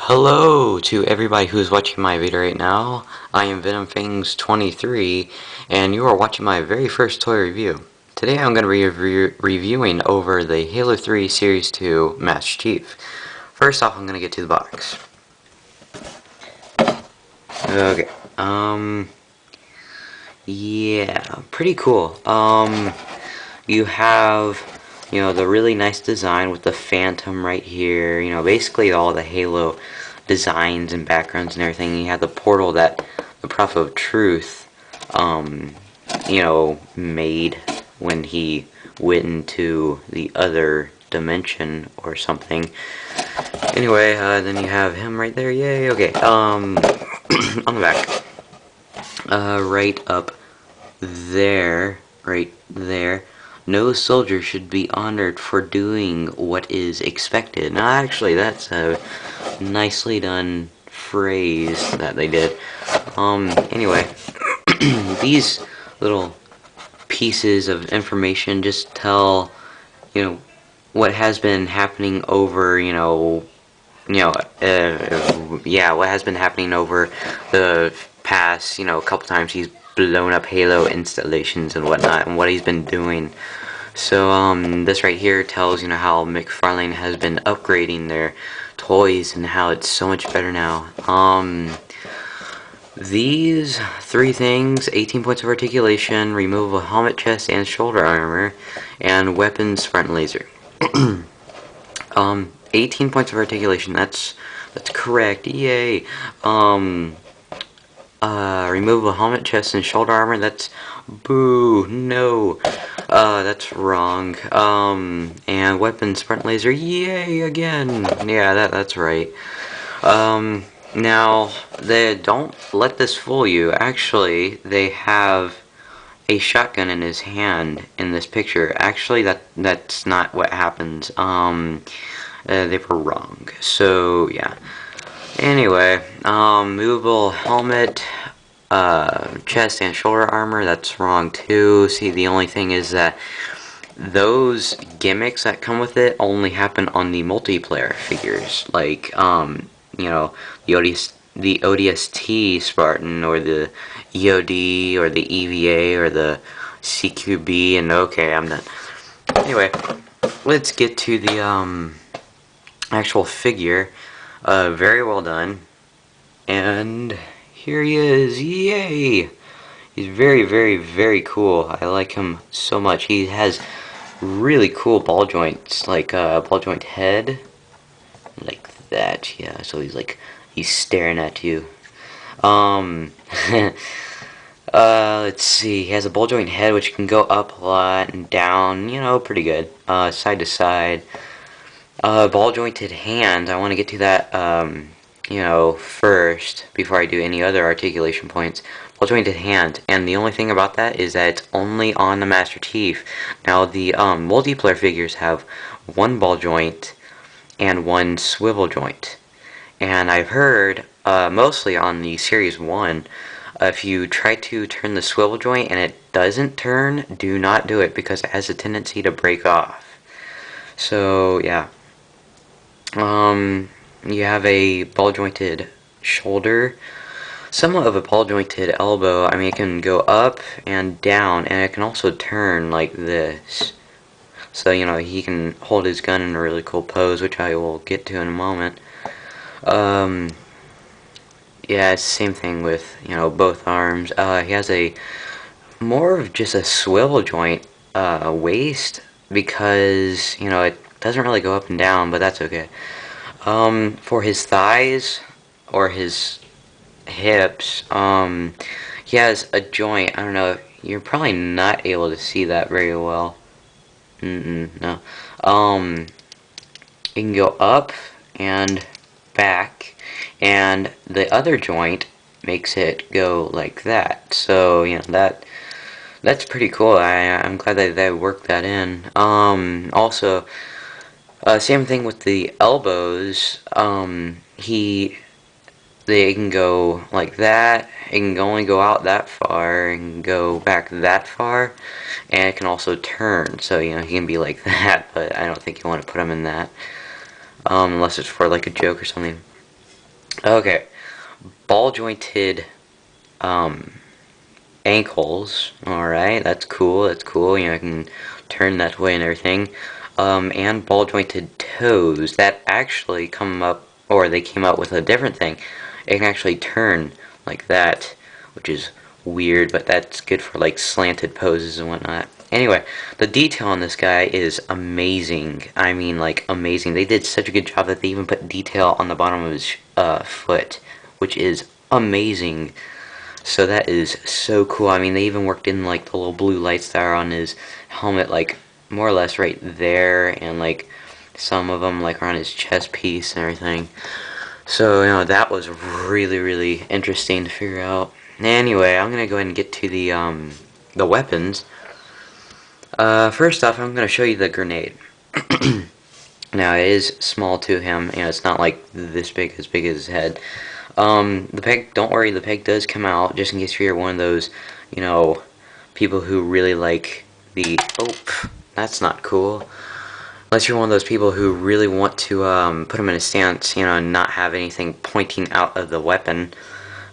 Hello to everybody who's watching my video right now. I am VenomFangs23 and you are watching my very first toy review. Today I'm going to be reviewing over the Halo 3 Series 2 Master Chief. First off, I'm going to get to the box. Okay, yeah, pretty cool. You have, the really nice design with the Phantom right here. Basically all the Halo designs and backgrounds and everything. You have the portal that the Prophet of Truth, made when he went into the other dimension or something. Anyway, then you have him right there. Yay. Okay. On the back, right up there, right there. No soldier should be honored for doing what is expected. Now, actually, that's a nicely done phrase that they did. Anyway, these little pieces of information just tell, what has been happening over, what has been happening over the past, a couple times he's blown up Halo installations and whatnot, and what he's been doing. So, this right here tells, how McFarlane has been upgrading their toys and how it's so much better now. These three things: 18 points of articulation, removable helmet, chest, and shoulder armor, and weapons, front laser. 18 points of articulation. That's correct. Yay. Removable helmet, chest, and shoulder armor. That's boo. No. That's wrong. And weapons, front laser. Yay again. Yeah, that's right. Now they don't let this fool you. Actually, they have a shotgun in his hand in this picture. Actually, that's not what happens. They were wrong. So yeah. Anyway, movable helmet, chest and shoulder armor. That's wrong too. See, the only thing is that those gimmicks that come with it only happen on the multiplayer figures, like the ODST Spartan, or the EOD, or the EVA, or the CQB. And okay, I'm done. Anyway, let's get to the actual figure. Very well done. And here he is. Yay! He's very, very, very cool. I like him so much. He has really cool ball joints, like ball joint head, like that. Yeah. So he's staring at you. Let's see. He has a ball joint head which can go up a lot and down. Pretty good. Side to side. Ball jointed hand. I want to get to that. First before I do any other articulation points. Ball jointed hand, and the only thing about that is that it's only on the Master Chief. Now the multiplayer figures have one ball joint and one swivel joint, and I've heard mostly on the Series 1, if you try to turn the swivel joint and it doesn't turn, do not do it because it has a tendency to break off. So yeah. You have a ball jointed shoulder, somewhat of a ball jointed elbow. I mean, it can go up and down, and it can also turn like this. So, he can hold his gun in a really cool pose, which I will get to in a moment. Yeah, it's the same thing with, both arms. He has a more of just a swivel joint waist, because, it doesn't really go up and down, but that's okay. For his thighs or his hips, he has a joint. I don't know. You're probably not able to see that very well. No. It can go up and back, and the other joint makes it go like that. So that's pretty cool. I'm glad that they worked that in. Also, same thing with the elbows. They can go like that. It can only go out that far and go back that far, and it can also turn. So he can be like that, but I don't think you want to put him in that, unless it's for like a joke or something. Okay, ball jointed ankles. Alright, that's cool, that's cool. You know, I can turn that way and everything. And ball jointed toes. That actually come up, or they came up with a different thing. It can actually turn like that, which is weird, but that's good for like slanted poses and whatnot. Anyway, the detail on this guy is amazing. I mean, like, amazing. They did such a good job that they even put detail on the bottom of his foot, which is amazing. So that is so cool. I mean, they even worked in like the little blue lights that are on his helmet, like more or less right there, and like some of them like are on his chest piece and everything. So you know that was really really interesting to figure out. Anyway, I'm gonna go ahead and get to the weapons. First off, I'm gonna show you the grenade. Now it is small to him. You know, it's not like this big, as big as his head. The peg, don't worry, the peg does come out, just in case you're one of those, you know, people who really like the, oh, that's not cool. Unless you're one of those people who really want to put him in a stance, you know, and not have anything pointing out of the weapon.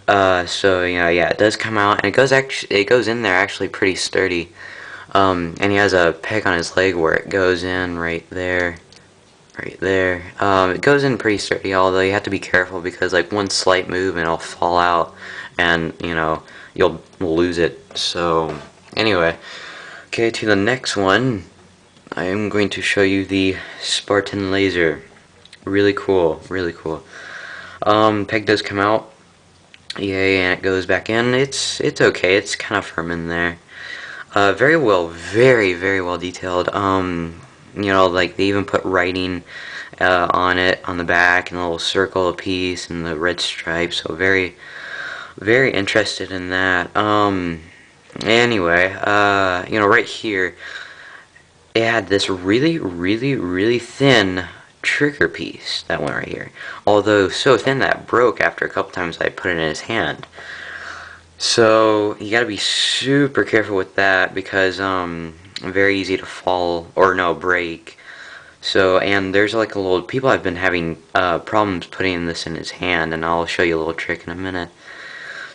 So, you know, yeah, it does come out, and it goes in there actually pretty sturdy. And he has a peg on his leg where it goes in right there. Right there. It goes in pretty sturdy, although you have to be careful because like one slight move and it'll fall out, and you know you'll lose it. So anyway, okay, to the next one. I am going to show you the Spartan Laser. Really cool, really cool. Peg does come out. Yay, and it goes back in. It's okay. It's kind of firm in there. Very well, very well detailed. You know, like they even put writing on it on the back and a little circle piece and the red stripes. So very interested in that. Anyway, you know, right here it had this really thin trigger piece that went right here. Although so thin that it broke after a couple times I put it in his hand. So you gotta be super careful with that because very easy to fall or no break. So and there's like a little people have been having problems putting this in his hand, and I'll show you a little trick in a minute.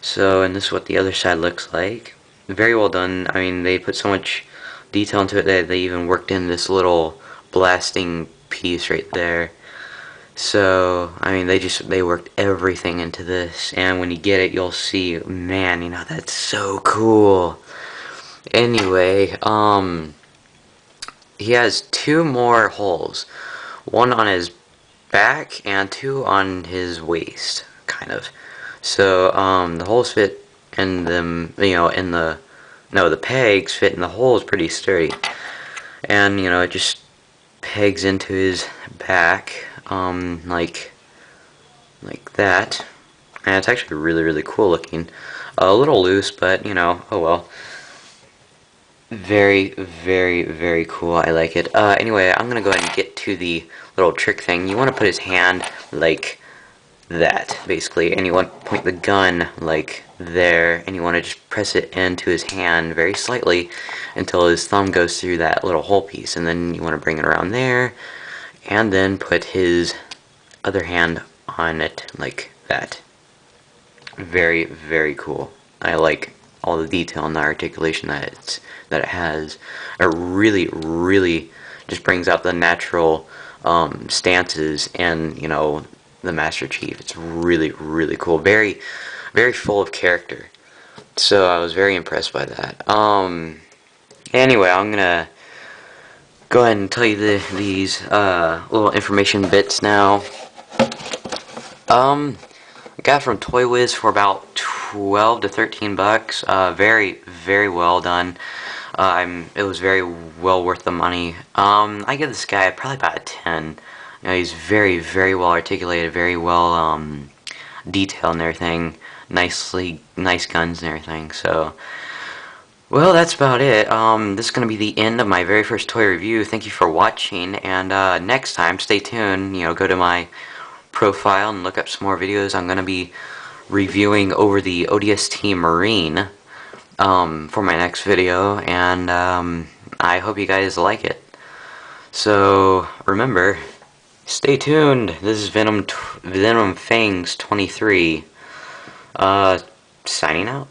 So and this is what the other side looks like. Very well done. I mean they put so much detail into it that they even worked in this little blasting piece right there. So, I mean, they worked everything into this, and when you get it, you'll see, man, you know, that's so cool. Anyway, he has two more holes. One on his back and two on his waist, kind of. So, the holes fit in them, you know, no, the pegs fit in the holes pretty sturdy. And, you know, it just pegs into his back. Like that, and it's actually really cool looking. A little loose, but you know, oh well. Very cool. I like it. Anyway, I'm gonna go ahead and get to the little trick thing. You want to put his hand like that, basically, and you want to point the gun like there, and you want to just press it into his hand very slightly until his thumb goes through that little hole piece, and then you want to bring it around there, and then put his other hand on it like that. Very cool. I like all the detail and the articulation that it has. It really just brings out the natural stances and you know the Master Chief. It's really cool. Very full of character. So I was very impressed by that. Anyway, I'm gonna go ahead and tell you these little information bits now. I got it from Toy Wiz for about 12 to 13 bucks. Very well done. It was very well worth the money. I give this guy probably about a 10. You know, he's very well articulated, very well detailed and everything. Nice guns and everything. So, well, that's about it. This is going to be the end of my very first toy review. Thank you for watching, and next time, stay tuned. You know, go to my profile and look up some more videos. I'm going to be reviewing over the ODST Marine for my next video, and I hope you guys like it. So, remember, Stay tuned. This is Venom Fangs 23. Signing out.